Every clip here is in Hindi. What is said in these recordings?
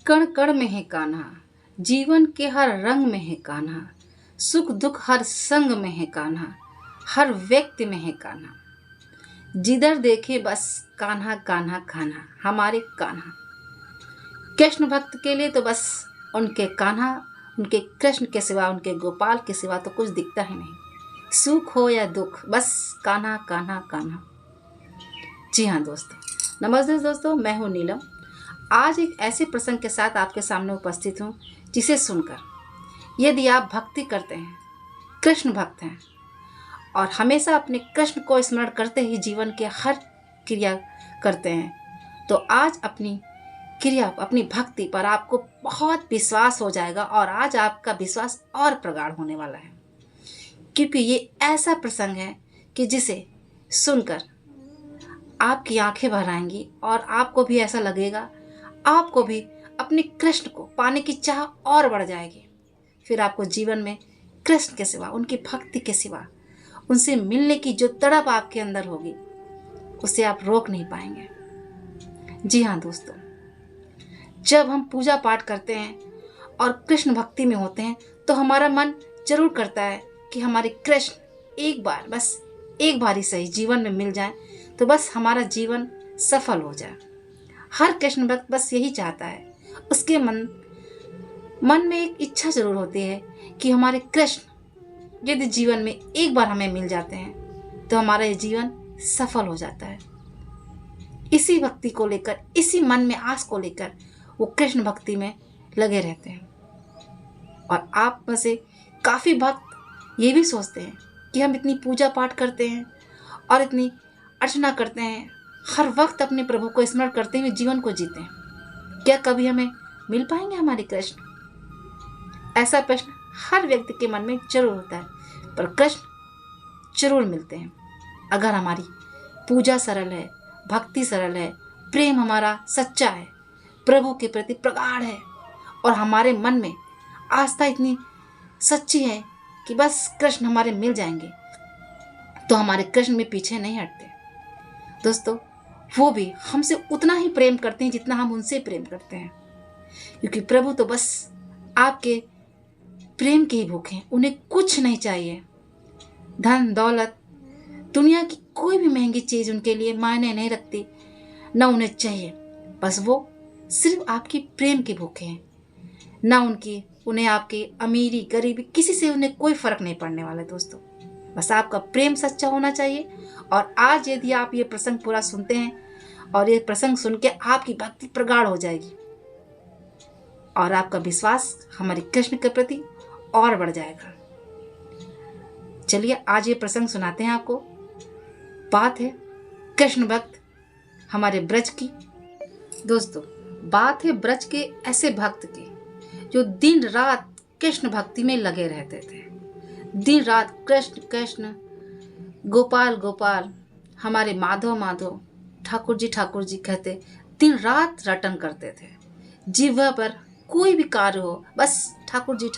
कण कण में है कान्हा, जीवन के हर रंग में है कान्हा, सुख दुख हर संग में है कान्हा, हर व्यक्ति में है कान्हा। जिधर देखे बस कान्हा कान्हा कान्हा, हमारे कान्हा। कृष्ण भक्त के लिए तो बस उनके कान्हा, उनके कृष्ण के सिवा, उनके गोपाल के सिवा तो कुछ दिखता ही नहीं। सुख हो या दुख, बस कान्हा कान्हा कान्हा। जी हाँ दोस्तों, नमस्ते दोस्तों, मैं हूँ नीलम। आज एक ऐसे प्रसंग के साथ आपके सामने उपस्थित हूँ जिसे सुनकर यदि आप भक्ति करते हैं, कृष्ण भक्त हैं और हमेशा अपने कृष्ण को स्मरण करते ही जीवन के हर क्रिया करते हैं, तो आज अपनी क्रिया, अपनी भक्ति पर आपको बहुत विश्वास हो जाएगा और आज आपका विश्वास और प्रगाढ़ होने वाला है। क्योंकि ये ऐसा प्रसंग है कि जिसे सुनकर आपकी आंखें भर आएंगी और आपको भी ऐसा लगेगा, आपको भी अपने कृष्ण को पाने की चाह और बढ़ जाएगी। फिर आपको जीवन में कृष्ण के सिवा, उनकी भक्ति के सिवा, उनसे मिलने की जो तड़प आपके अंदर होगी, उसे आप रोक नहीं पाएंगे। जी हाँ दोस्तों, जब हम पूजा पाठ करते हैं और कृष्ण भक्ति में होते हैं तो हमारा मन जरूर करता है कि हमारे कृष्ण एक बार, बस एक बार ही सही जीवन में मिल जाए तो बस हमारा जीवन सफल हो जाए। हर कृष्ण भक्त बस यही चाहता है। उसके मन में एक इच्छा जरूर होती है कि हमारे कृष्ण यदि जीवन में एक बार हमें मिल जाते हैं तो हमारा ये जीवन सफल हो जाता है। इसी भक्ति को लेकर, इसी मन में आस को लेकर वो कृष्ण भक्ति में लगे रहते हैं। और आप में से काफ़ी भक्त ये भी सोचते हैं कि हम इतनी पूजा पाठ करते हैं और इतनी अर्चना करते हैं, हर वक्त अपने प्रभु को स्मरण करते हुए जीवन को जीते हैं, क्या कभी हमें मिल पाएंगे हमारे कृष्ण? ऐसा प्रश्न हर व्यक्ति के मन में जरूर होता है, पर कृष्ण जरूर मिलते हैं अगर हमारी पूजा सरल है, भक्ति सरल है, प्रेम हमारा सच्चा है, प्रभु के प्रति प्रगाढ़ है और हमारे मन में आस्था इतनी सच्ची है कि बस कृष्ण हमारे मिल जाएंगे, तो हमारे कृष्ण में पीछे नहीं हटते। दोस्तों, वो भी हमसे उतना ही प्रेम करते हैं जितना हम उनसे प्रेम करते हैं, क्योंकि प्रभु तो बस आपके प्रेम के ही भूखे हैं। उन्हें कुछ नहीं चाहिए, धन दौलत, दुनिया की कोई भी महंगी चीज उनके लिए मायने नहीं रखती, ना उन्हें चाहिए। बस वो सिर्फ आपकी प्रेम के भूखे हैं। ना उन्हें आपकी अमीरी गरीबी, किसी से उन्हें कोई फर्क नहीं पड़ने वाला। दोस्तों, बस आपका प्रेम सच्चा होना चाहिए। और आज यदि आप ये प्रसंग पूरा सुनते हैं और ये प्रसंग सुन के आपकी भक्ति प्रगाढ़ हो जाएगी और आपका विश्वास हमारे कृष्ण के प्रति और बढ़ जाएगा। चलिए आज ये प्रसंग सुनाते हैं आपको। बात है कृष्ण भक्त हमारे ब्रज की। दोस्तों, बात है ब्रज के ऐसे भक्त की जो दिन रात कृष्ण भक्ति में लगे रहते थे। दिन रात कृष्ण कृष्ण, गोपाल गोपाल, हमारे माधव माधव, ठाकुर जी कहते दिन रात रटन करते थे। जिह्वा पर कोई भी कार्य हो, बस ठाकुर जी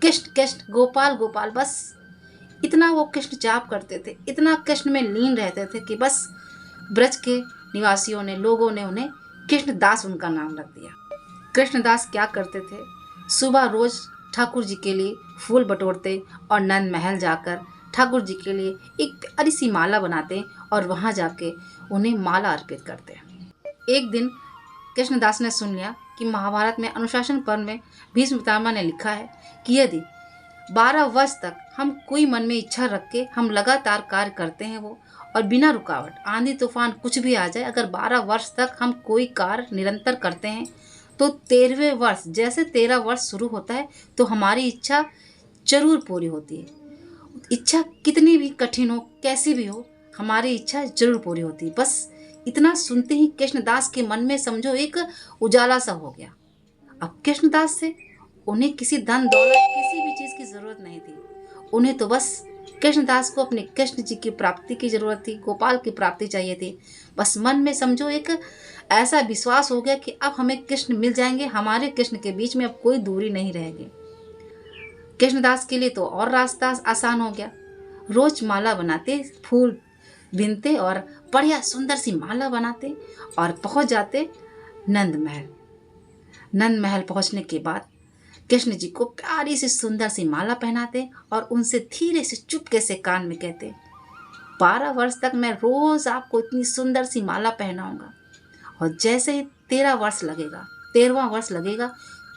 कृष्ण कृष्ण, गोपाल गोपाल, बस इतना वो कृष्ण जाप करते थे, इतना कृष्ण में लीन रहते थे कि बस ब्रज के निवासियों ने, लोगों ने उन्हें कृष्णदास उनका नाम रख दिया। कृष्णदास क्या करते थे, सुबह रोज ठाकुर जी के लिए फूल बटोरते और नंद महल जाकर ठाकुर जी के लिए एक प्यारी सी माला बनाते और वहां जाके उन्हें माला अर्पित करते। एक दिन कृष्णदास ने सुन लिया कि महाभारत में अनुशासन पर्व में भीष्म पितामह ने लिखा है कि यदि 12 वर्ष तक हम कोई मन में इच्छा रख के हम लगातार कार्य करते हैं वो, और बिना रुकावट, आंधी तूफान कुछ भी आ जाए, अगर 12 वर्ष तक हम कोई कार्य निरंतर करते हैं तो 13वें वर्ष, जैसे 13 वर्ष शुरू होता है तो हमारी इच्छा जरूर पूरी होती है। इच्छा कितनी भी कठिन हो, कैसी भी हो, हमारी इच्छा जरूर पूरी होती है। बस इतना सुनते ही कृष्णदास के मन में समझो एक उजाला सा हो गया। अब कृष्णदास से उन्हें किसी धन दौलत, किसी भी चीज की जरूरत नहीं थी। उन्हें तो बस कृष्णदास को अपने कृष्ण जी की प्राप्ति की जरूरत थी, गोपाल की प्राप्ति चाहिए थी। बस मन में समझो एक ऐसा विश्वास हो गया कि अब हमें कृष्ण मिल जाएंगे, हमारे कृष्ण के बीच में अब कोई दूरी नहीं रहेगी। कृष्णदास के लिए तो और रास्ता आसान हो गया। रोज माला बनाते, फूल बीनते और बढ़िया सुंदर सी माला बनाते और पहुंच जाते नंद महल। नंद महल पहुंचने के बाद कृष्ण जी को प्यारी सी सुंदर सी माला पहनाते और उनसे धीरे से चुपके से कान में कहते, 12 वर्ष तक मैं रोज आपको इतनी सुंदर सी माला पहनाऊंगा, और जैसे ही 13 वर्ष लगेगा, 13वां वर्ष लगेगा,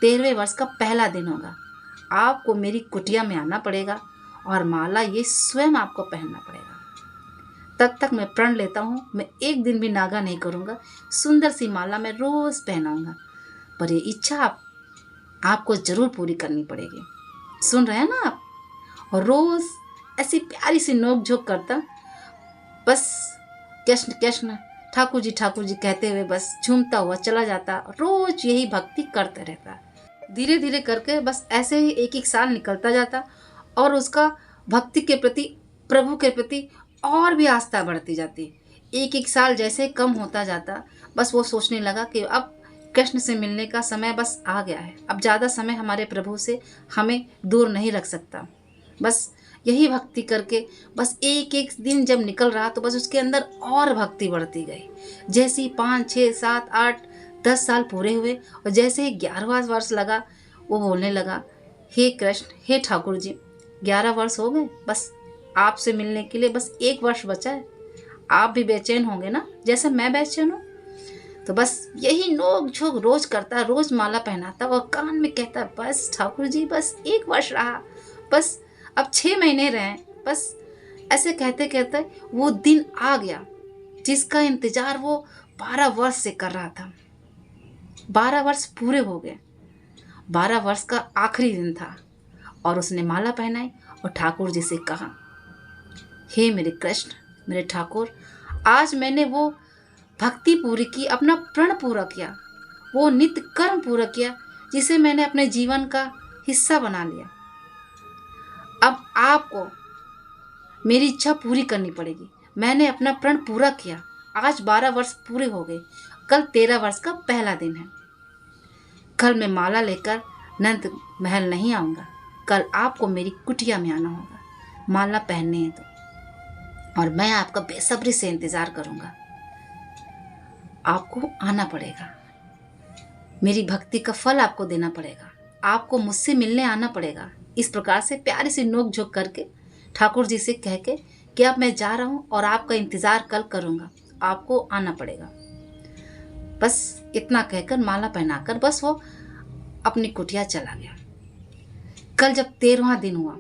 13वें वर्ष का पहला दिन होगा, आपको मेरी कुटिया में आना पड़ेगा और माला ये स्वयं आपको पहनना पड़ेगा। तब तक मैं प्रण लेता हूँ, मैं एक दिन भी नागा नहीं करूँगा, सुंदर सी माला मैं रोज पहनाऊंगा, पर ये इच्छा आपको जरूर पूरी करनी पड़ेगी। सुन रहे हैं ना आप? और रोज ऐसी प्यारी सी नोक झोंक करता, बस कृष्ण कृष्ण ठाकुर जी कहते हुए बस झूमता हुआ चला जाता, रोज यही भक्ति करते रहता। धीरे धीरे करके बस ऐसे ही एक एक साल निकलता जाता और उसका भक्ति के प्रति, प्रभु के प्रति और भी आस्था बढ़ती जाती। एक एक साल जैसे कम होता जाता, बस वो सोचने लगा कि अब कृष्ण से मिलने का समय बस आ गया है, अब ज़्यादा समय हमारे प्रभु से हमें दूर नहीं रख सकता। बस यही भक्ति करके बस एक एक दिन जब निकल रहा तो बस उसके अंदर और भक्ति बढ़ती गई। जैसे ही 5, 6, 7, 8, 10 साल पूरे हुए और जैसे ही 11वां वर्ष लगा, वो बोलने लगा, हे कृष्ण, हे ठाकुर जी, 11 वर्ष हो गए, बस आपसे मिलने के लिए बस 1 वर्ष बचा है। आप भी बेचैन होंगे ना, जैसे मैं बेचैन हूँ। तो बस यही नोक झोंक रोज करता, रोज माला पहनाता और कान में कहता, बस ठाकुर जी, बस 1 वर्ष रहा, बस अब 6 महीने रहे, बस ऐसे कहते कहते वो दिन आ गया जिसका इंतजार वो 12 वर्ष से कर रहा था। 12 वर्ष पूरे हो गए, 12 वर्ष का आखिरी दिन था और उसने माला पहनाई और ठाकुर जी से कहा, हे मेरे कृष्ण, मेरे ठाकुर, आज मैंने वो भक्ति पूरी की, अपना प्रण पूरा किया, वो नित्य कर्म पूरा किया जिसे मैंने अपने जीवन का हिस्सा बना लिया। अब आपको मेरी इच्छा पूरी करनी पड़ेगी। मैंने अपना प्रण पूरा किया, आज 12 वर्ष पूरे हो गए, कल 13 वर्ष का पहला दिन है। कल मैं माला लेकर नंद महल नहीं आऊँगा, कल आपको मेरी कुटिया में आना होगा, माला पहनने है तो, और मैं आपका बेसब्री से इंतज़ार करूँगा। आपको आना पड़ेगा, मेरी भक्ति का फल आपको देना पड़ेगा, आपको मुझसे मिलने आना पड़ेगा। इस प्रकार से प्यारी सी नोक झोंक करके ठाकुर जी से कह के कि अब मैं जा रहा हूँ और आपका इंतज़ार कल करूँगा, आपको आना पड़ेगा। बस इतना कहकर माला पहनाकर बस वो अपनी कुटिया चला गया। कल जब 13वां दिन हुआ,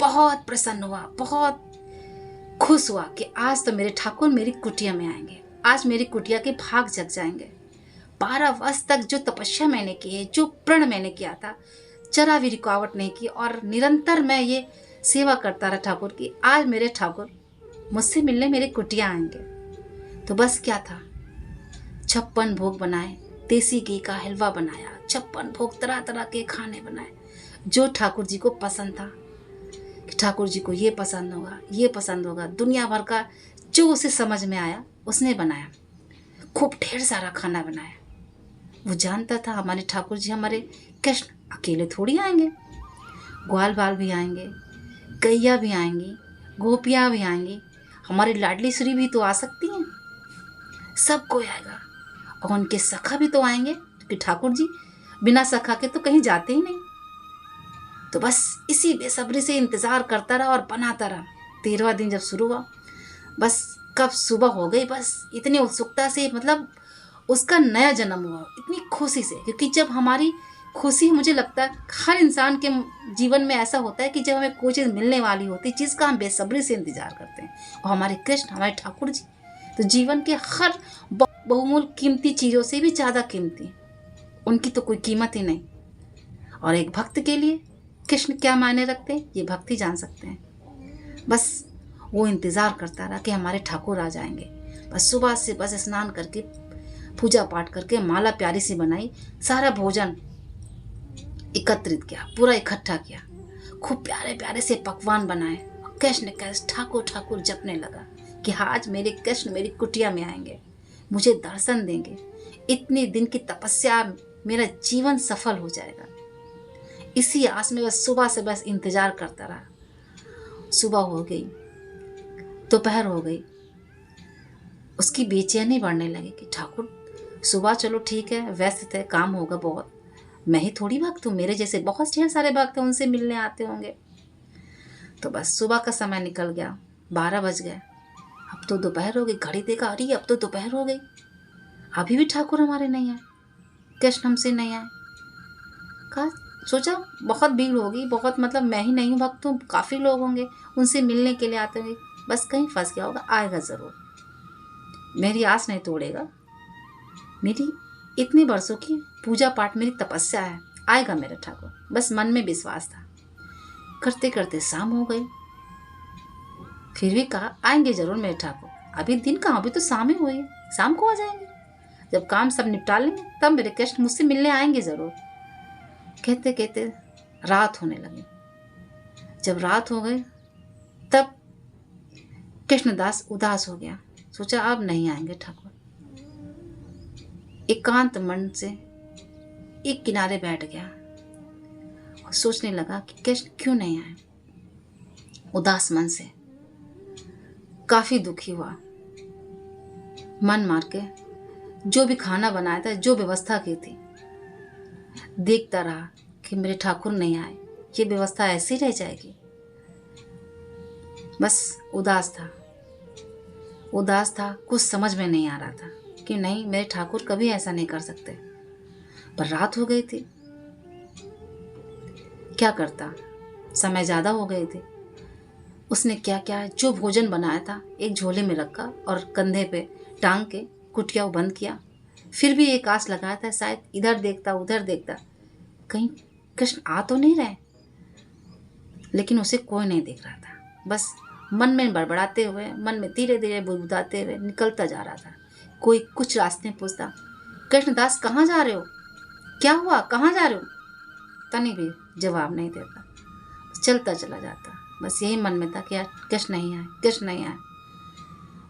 बहुत प्रसन्न हुआ, बहुत खुश हुआ कि आज तो मेरे ठाकुर मेरी कुटिया में आएंगे, आज मेरी कुटिया के भाग जग जाएंगे। 12 वर्ष तक जो तपस्या मैंने की है, जो प्रण मैंने किया था, जरा भी रुकावट नहीं की और निरंतर मैं ये सेवा करता रहा ठाकुर की, आज मेरे ठाकुर मुझसे मिलने मेरे कुटिया आएंगे। तो बस क्या था, 56 भोग बनाए, देसी घी का हलवा बनाया, 56 भोग, तरह तरह के खाने बनाए, जो ठाकुर जी को पसंद था कि ठाकुर जी को ये पसंद होगा, ये पसंद होगा, दुनिया भर का जो उसे समझ में आया उसने बनाया। खूब ढेर सारा खाना बनाया। वो जानता था हमारे ठाकुर जी, हमारे कृष्ण अकेले थोड़ी आएंगे, ग्वाल बाल भी आएंगे, गैया भी आएंगी, गोपियाँ भी आएंगी, हमारी लाडली श्री भी तो आ सकती हैं, सब कोई आएगा और उनके सखा भी तो आएंगे कि ठाकुर जी बिना सखा के तो कहीं जाते ही नहीं। तो बस इसी बेसब्री से इंतज़ार करता रहा और बनाता रहा। 13वां दिन जब शुरू हुआ, बस कब सुबह हो गई, बस इतनी उत्सुकता से, मतलब उसका नया जन्म हुआ, इतनी खुशी से, क्योंकि जब हमारी खुशी, मुझे लगता है हर इंसान के जीवन में ऐसा होता है कि जब हमें कोई चीज़ मिलने वाली होती है, चीज़ का हम बेसब्री से इंतजार करते हैं, और हमारे कृष्ण, हमारे ठाकुर जी तो जीवन के हर बहुमूल्य कीमती चीज़ों से भी ज़्यादा कीमती, उनकी तो कोई कीमत ही नहीं। और एक भक्त के लिए कृष्ण क्या मायने रखते हैं, ये भक्ति जान सकते हैं। बस वो इंतज़ार करता रहा कि हमारे ठाकुर आ जाएंगे। बस सुबह से बस स्नान करके, पूजा पाठ करके, माला प्यारी सी बनाई, सारा भोजन एकत्रित किया, पूरा इकट्ठा किया, खूब प्यारे प्यारे से पकवान बनाए। कृष्ण कृष्ण ठाकुर ठाकुर जपने लगा कि आज मेरे कृष्ण मेरी कुटिया में आएंगे, मुझे दर्शन देंगे, इतने दिन की तपस्या, मेरा जीवन सफल हो जाएगा। इसी आस में बस सुबह से बस इंतजार करता रहा। सुबह हो गई, दोपहर हो गई, उसकी बेचैनी बढ़ने लगी कि ठाकुर सुबह चलो ठीक है, व्यस्त थे, काम होगा बहुत, मैं ही थोड़ी भक्त हूँ, मेरे जैसे बहुत ढेर सारे भक्त हैं, उनसे मिलने आते होंगे। तो बस सुबह का समय निकल गया, 12 बज गए। अब तो दोपहर हो गई, घड़ी देखा, अरे अब तो दोपहर हो गई, अभी भी ठाकुर हमारे नहीं आए, कृष्ण हमसे नहीं आए। कहा, सोचा बहुत भीड़ होगी, बहुत मतलब मैं ही नहीं हूँ भक्त हूँ, काफ़ी लोग होंगे उनसे मिलने के लिए आते होंगे, बस कहीं फंस गया होगा, आएगा ज़रूर, मेरी आस नहीं तोड़ेगा, मेरी इतने वर्षों की पूजा पाठ, मेरी तपस्या है, आएगा मेरा ठाकुर, बस मन में विश्वास था। करते करते शाम हो गई, फिर भी कहा आएंगे जरूर मेरे ठाकुर, अभी दिन कहाँ, अभी तो शाम ही हुई है, शाम को आ जाएंगे, जब काम सब निपटा लेंगे तब मेरे कृष्ण मुझसे मिलने आएंगे जरूर। कहते कहते रात होने लगी। जब रात हो गई तब कृष्णदास उदास हो गया, सोचा अब नहीं आएंगे ठाकुर। एकांत मन से एक किनारे बैठ गया और सोचने लगा कि कृष्ण क्यों नहीं आए। उदास मन से काफी दुखी हुआ, मन मार के जो भी खाना बनाया था, जो व्यवस्था की थी, देखता रहा कि मेरे ठाकुर नहीं आए, ये व्यवस्था ऐसी रह जाएगी। बस उदास था, कुछ समझ में नहीं आ रहा था कि नहीं, मेरे ठाकुर कभी ऐसा नहीं कर सकते। पर रात हो गई थी, क्या करता, समय ज्यादा हो गए थे। उसने क्या क्या जो भोजन बनाया था एक झोले में रखा और कंधे पे टांग के कुटिया बंद किया। फिर भी एक आस लगाया था, शायद इधर देखता उधर देखता, कहीं कृष्ण आ तो नहीं रहे, लेकिन उसे कोई नहीं दिख रहा था। बस मन में बड़बड़ाते हुए, मन में धीरे धीरे बुदबुदाते हुए निकलता जा रहा था। कोई कुछ रास्ते में पूछता, कृष्णदास कहाँ जा रहे हो, क्या हुआ, कहाँ जा रहे हो? तनी भी जवाब नहीं देता, चलता चला जाता। बस यही मन में था कि यार कृष्ण नहीं आए, कृष्ण नहीं आए।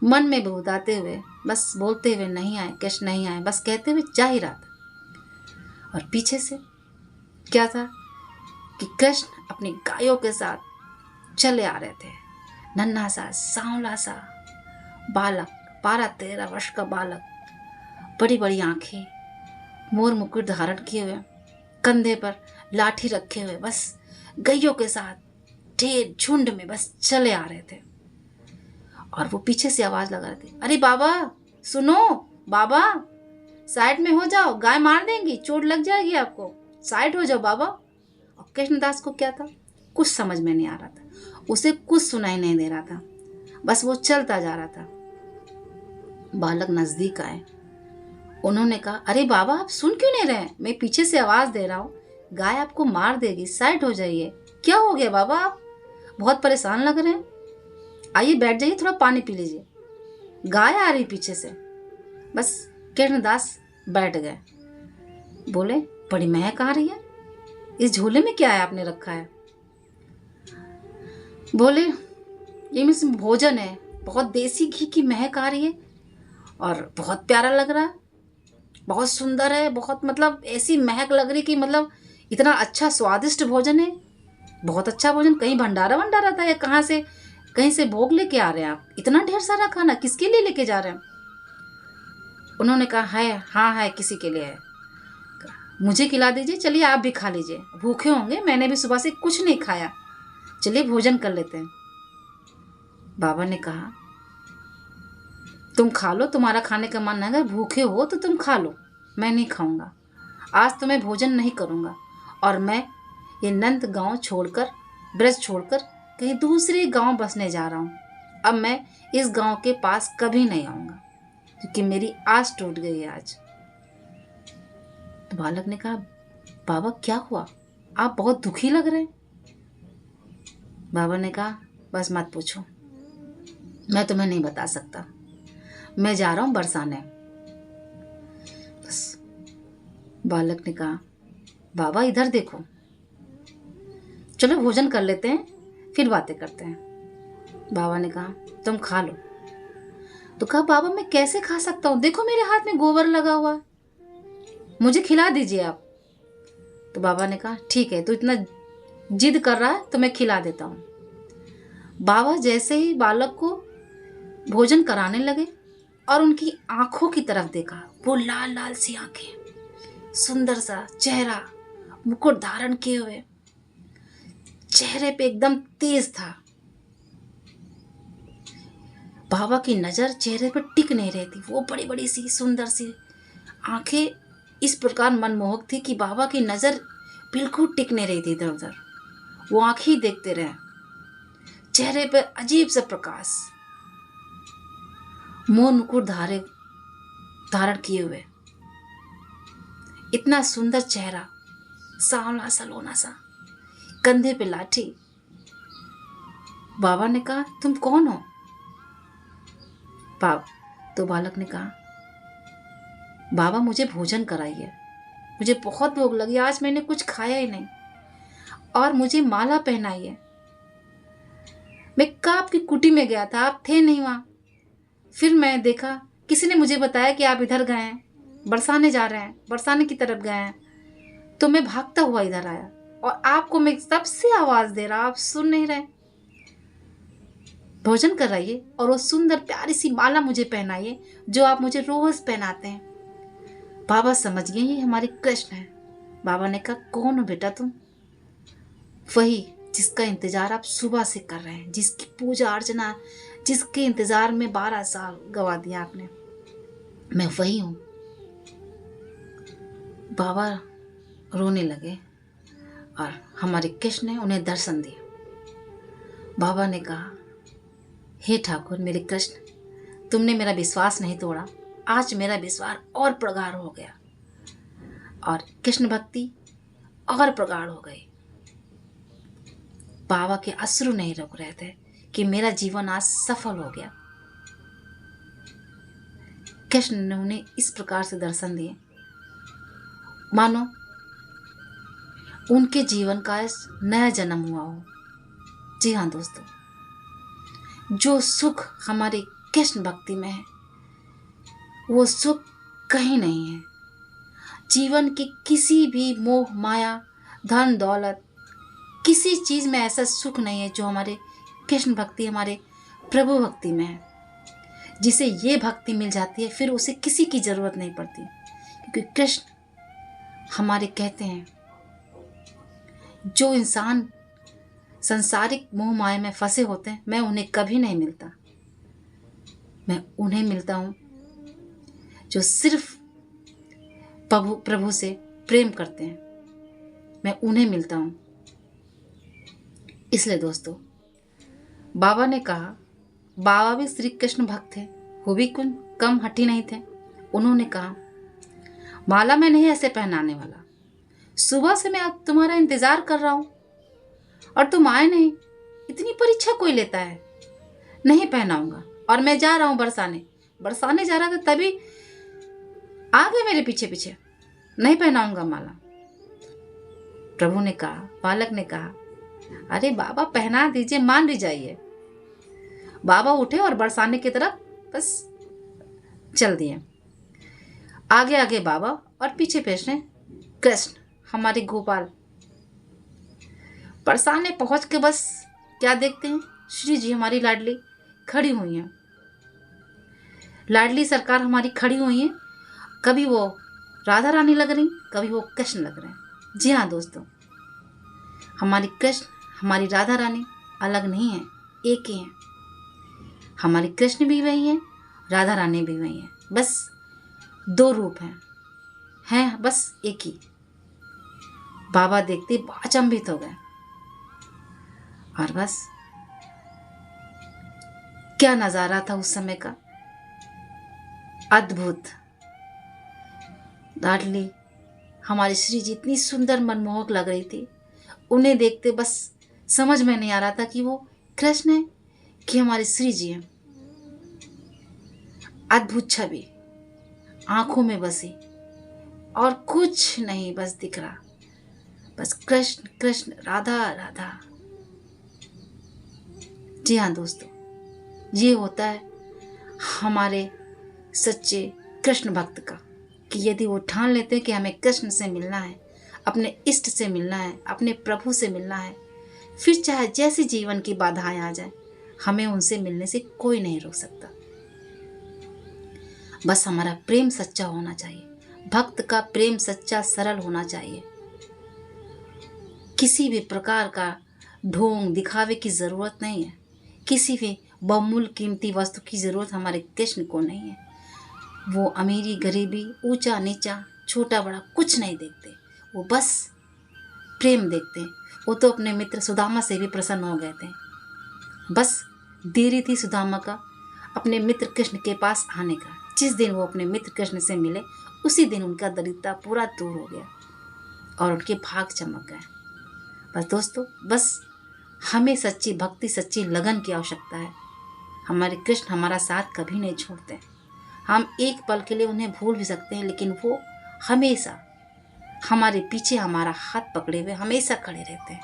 मन में बुदबुदाते हुए, बस बोलते हुए नहीं आए, कृष्ण नहीं आए, बस कहते हुए जा ही रहा था। और पीछे से क्या था कि कृष्ण अपनी गायों के साथ चले आ रहे थे। नन्हा सा सांवला सा बालक, 12-13 वर्ष का बालक, बड़ी बड़ी आंखें, मोर मुकुट धारण किए हुए, कंधे पर लाठी रखे हुए, बस गैयों के साथ ढेर झुंड में बस चले आ रहे थे। और वो पीछे से आवाज लगा रहे थे, अरे बाबा सुनो, बाबा साइड में हो जाओ, गाय मार देंगी, चोट लग जाएगी आपको, साइड हो जाओ बाबा। और कृष्णदास को क्या था, कुछ समझ में नहीं आ रहा था, उसे कुछ सुनाई नहीं दे रहा था, बस वो चलता जा रहा था। बालक नजदीक आए, उन्होंने कहा, अरे बाबा आप सुन क्यों नहीं रहे, मैं पीछे से आवाज दे रहा हूँ, गाय आपको मार देगी, साइड हो जाइए। क्या हो गया बाबा, आप बहुत परेशान लग रहे हैं, आइए बैठ जाइए, थोड़ा पानी पी लीजिए, गाय आ रही पीछे से। बस कृष्णदास बैठ गए। बोले, बड़ी महक आ रही है, इस झोले में क्या है आपने रखा है? बोले, ये इसमें भोजन है, बहुत देसी घी की महक आ रही है और बहुत प्यारा लग रहा है, बहुत सुंदर है, बहुत मतलब ऐसी महक लग रही कि मतलब इतना अच्छा स्वादिष्ट भोजन है, बहुत अच्छा भोजन, कहीं भंडारा वंडारा था या कहाँ से, कहीं से भोग लेके आ रहे हैं आप, इतना ढेर सारा खाना किसके लिए लेके जा रहे हैं? उन्होंने कहा, है, हाँ है, किसी के लिए है, मुझे खिला दीजिए, चलिए आप भी खा लीजिए, भूखे होंगे, मैंने भी सुबह से कुछ नहीं खाया, चलिए भोजन कर लेते हैं। बाबा ने कहा, तुम खा लो, तुम्हारा खाने का मन है, अगर भूखे हो तो तुम खा लो, मैं नहीं खाऊंगा, आज तो मैं भोजन नहीं करूंगा, और मैं ये नंद गांव छोड़कर, ब्रज छोड़कर कहीं दूसरे गांव बसने जा रहा हूँ, अब मैं इस गांव के पास कभी नहीं आऊंगा, क्योंकि मेरी आस टूट गई है आज। तो बालक ने कहा, बाबा क्या हुआ, आप बहुत दुखी लग रहे हैं। बाबा ने कहा, बस मत पूछो, मैं तुम्हें नहीं बता सकता, मैं जा रहा हूं बरसाने। बस बालक ने कहा, बाबा इधर देखो, चलो भोजन कर लेते हैं, फिर बातें करते हैं। बाबा ने कहा, तुम खा लो। तो कहा, बाबा मैं कैसे खा सकता हूँ, देखो मेरे हाथ में गोबर लगा हुआ है, मुझे खिला दीजिए आप। तो बाबा ने कहा, ठीक है, तू इतना जिद कर रहा है तो मैं खिला देता हूँ। बाबा जैसे ही बालक को भोजन कराने लगे और उनकी आंखों की तरफ देखा, वो लाल लाल सी आंखें, सुंदर सा चेहरा, मुकुट धारण किए हुए, चेहरे पे एकदम तेज था। बाबा की नजर चेहरे पर टिक नहीं रही थी। वो बड़ी बड़ी सी सुंदर सी आंखें इस प्रकार मनमोहक थी कि बाबा की नजर बिल्कुल टिक नहीं रही थी इधर उधर। वो आंखें ही देखते रहे। चेहरे पर अजीब सा प्रकाश, मोर मुकुट धारण किए हुए, इतना सुंदर चेहरा, सांवला सलोना सा, कंधे पे लाठी। बाबा ने कहा, तुम कौन हो? तो बालक ने कहा, बाबा मुझे भोजन कराइए, मुझे बहुत भूख लगी, आज मैंने कुछ खाया ही नहीं, और मुझे माला पहनाइए। मैं आपकी कुटी में गया था, आप थे नहीं वहां। फिर मैं देखा, किसी ने मुझे बताया कि आप इधर गए हैं, बरसाने जा रहे हैं, बरसाने की तरफ गए हैं। तो मैं भागता हुआ इधर आया और आपको मैं सबसे आवाज दे रहा, आप सुन नहीं रहे। भोजन कराइए और वो सुंदर प्यारी सी माला मुझे पहनाइए जो आप मुझे रोज पहनाते हैं। बाबा समझ गए ये हमारे कृष्ण है। बाबा ने कहा, कौन हो बेटा तुम? वही जिसका इंतजार आप सुबह से कर रहे हैं, जिसकी पूजा अर्चना, जिसके इंतजार में 12 साल गवा दिया आपने, मैं वही हूं। बाबा रोने लगे और हमारे कृष्ण ने उन्हें दर्शन दिया। बाबा ने कहा, हे ठाकुर मेरे कृष्ण, तुमने मेरा विश्वास नहीं तोड़ा, आज मेरा विश्वास और प्रगाढ़ हो गया और कृष्ण भक्ति और प्रगाढ़ हो गई। बाबा के अश्रु नहीं रुक रहे थे कि मेरा जीवन आज सफल हो गया। कृष्ण ने उन्हें इस प्रकार से दर्शन दिए मानो उनके जीवन का नया जन्म हुआ हो। जी हाँ दोस्तों, जो सुख हमारे कृष्ण भक्ति में है वो सुख कहीं नहीं है। जीवन के किसी भी मोह माया धन दौलत किसी चीज में ऐसा सुख नहीं है जो हमारे कृष्ण भक्ति, हमारे प्रभु भक्ति में है। जिसे ये भक्ति मिल जाती है फिर उसे किसी की जरूरत नहीं पड़ती, क्योंकि कृष्ण हमारे कहते हैं जो इंसान संसारिक मोह माया में फंसे होते हैं मैं उन्हें कभी नहीं मिलता। मैं उन्हें मिलता हूँ जो सिर्फ प्रभु से प्रेम करते हैं, मैं उन्हें मिलता हूँ। इसलिए दोस्तों, बाबा ने कहा, बाबा भी श्री कृष्ण भक्त थे, वो भी कुछ कम हठी नहीं थे। उन्होंने कहा, माला मैं नहीं ऐसे पहनाने वाला, सुबह से मैं तुम्हारा इंतजार कर रहा हूं और तुम आए नहीं, इतनी परीक्षा कोई लेता है? नहीं पहनाऊंगा। और मैं जा रहा हूं बरसाने जा रहा था तभी आ गए मेरे पीछे पीछे, नहीं पहनाऊंगा माला। प्रभु ने कहा, बालक ने कहा, अरे बाबा पहना दीजिए, मान भी जाइए। बाबा उठे और बरसाने की तरफ बस चल दिए। आगे आगे बाबा और पीछे पीछे कृष्ण, हमारे गोपाल। बरसाने पहुंच के बस क्या देखते हैं, श्री जी हमारी लाडली खड़ी हुई हैं। लाडली सरकार हमारी खड़ी हुई है, कभी वो राधा रानी लग रही, कभी वो कृष्ण लग रहे हैं। जी हाँ दोस्तों, हमारी कृष्ण हमारी राधा रानी अलग नहीं है, एक ही हैं। हमारी कृष्ण भी वही हैं, राधा रानी भी वही हैं, बस दो रूप हैं बस एक ही। बाबा देखते अचंभित हो गए और बस क्या नजारा था उस समय का, अद्भुत। लाडली हमारी श्री जी इतनी सुंदर मनमोहक लग रही थी, उन्हें देखते बस समझ में नहीं आ रहा था कि वो कृष्ण है कि हमारी श्री जी है। अद्भुत छवि आंखों में बसी और कुछ नहीं बस दिख रहा, बस कृष्ण कृष्ण राधा राधा। जी हाँ दोस्तों, ये होता है हमारे सच्चे कृष्ण भक्त का, कि यदि वो ठान लेते हैं कि हमें कृष्ण से मिलना है, अपने इष्ट से मिलना है, अपने प्रभु से मिलना है, फिर चाहे जैसी जीवन की बाधाएं आ जाए, हमें उनसे मिलने से कोई नहीं रोक सकता। बस हमारा प्रेम सच्चा होना चाहिए। भक्त का प्रेम सच्चा सरल होना चाहिए। किसी भी प्रकार का ढोंग दिखावे की ज़रूरत नहीं है। किसी भी बहुमूल्य कीमती वस्तु की ज़रूरत हमारे कृष्ण को नहीं है। वो अमीरी गरीबी ऊंचा नीचा छोटा बड़ा कुछ नहीं देखते, वो बस प्रेम देखते हैं। वो तो अपने मित्र सुदामा से भी प्रसन्न हो गए थे। बस देरी थी सुदामा का अपने मित्र कृष्ण के पास आने का। जिस दिन वो अपने मित्र कृष्ण से मिले उसी दिन उनका दरिद्रता पूरा दूर हो गया और उनके भाग चमक गए। बस दोस्तों, बस हमें सच्ची भक्ति सच्ची लगन की आवश्यकता है। हमारे कृष्ण हमारा साथ कभी नहीं छोड़ते। हम एक पल के लिए उन्हें भूल भी सकते हैं, लेकिन वो हमेशा हमारे पीछे हमारा हाथ पकड़े हुए हमेशा खड़े रहते हैं।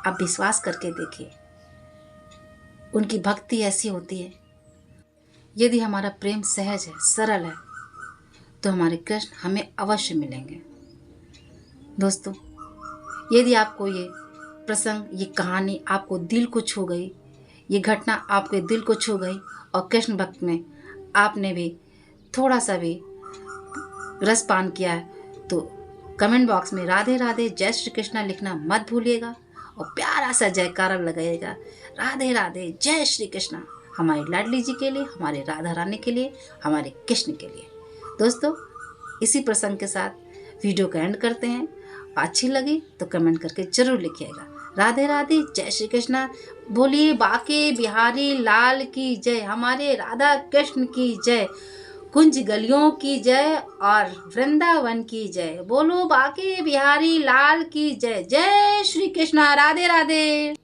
आप विश्वास करके देखिए, उनकी भक्ति ऐसी होती है। यदि हमारा प्रेम सहज है, सरल है, तो हमारे कृष्ण हमें अवश्य मिलेंगे। दोस्तों, यदि आपको ये प्रसंग, ये कहानी आपको दिल को छू गई, ये घटना आपके दिल को छू गई और कृष्ण भक्त में आपने भी थोड़ा सा भी रसपान किया है, तो कमेंट बॉक्स में राधे राधे जय श्री कृष्णा लिखना मत भूलिएगा और प्यारा सा जयकारा लगाइएगा, राधे राधे जय श्री कृष्णा, हमारी लाडली जी के लिए, हमारे राधा रानी के लिए, हमारे कृष्ण के लिए। दोस्तों, इसी प्रसंग के साथ वीडियो का एंड करते हैं। अच्छी लगी तो कमेंट करके जरूर लिखिएगा। राधे राधे जय श्री कृष्णा। बोलिए बाके बिहारी लाल की जय, हमारे राधा कृष्ण की जय, कुंज गलियों की जय और वृंदावन की जय। बोलो बाके बिहारी लाल की जय। जय श्री कृष्णा। राधे राधे।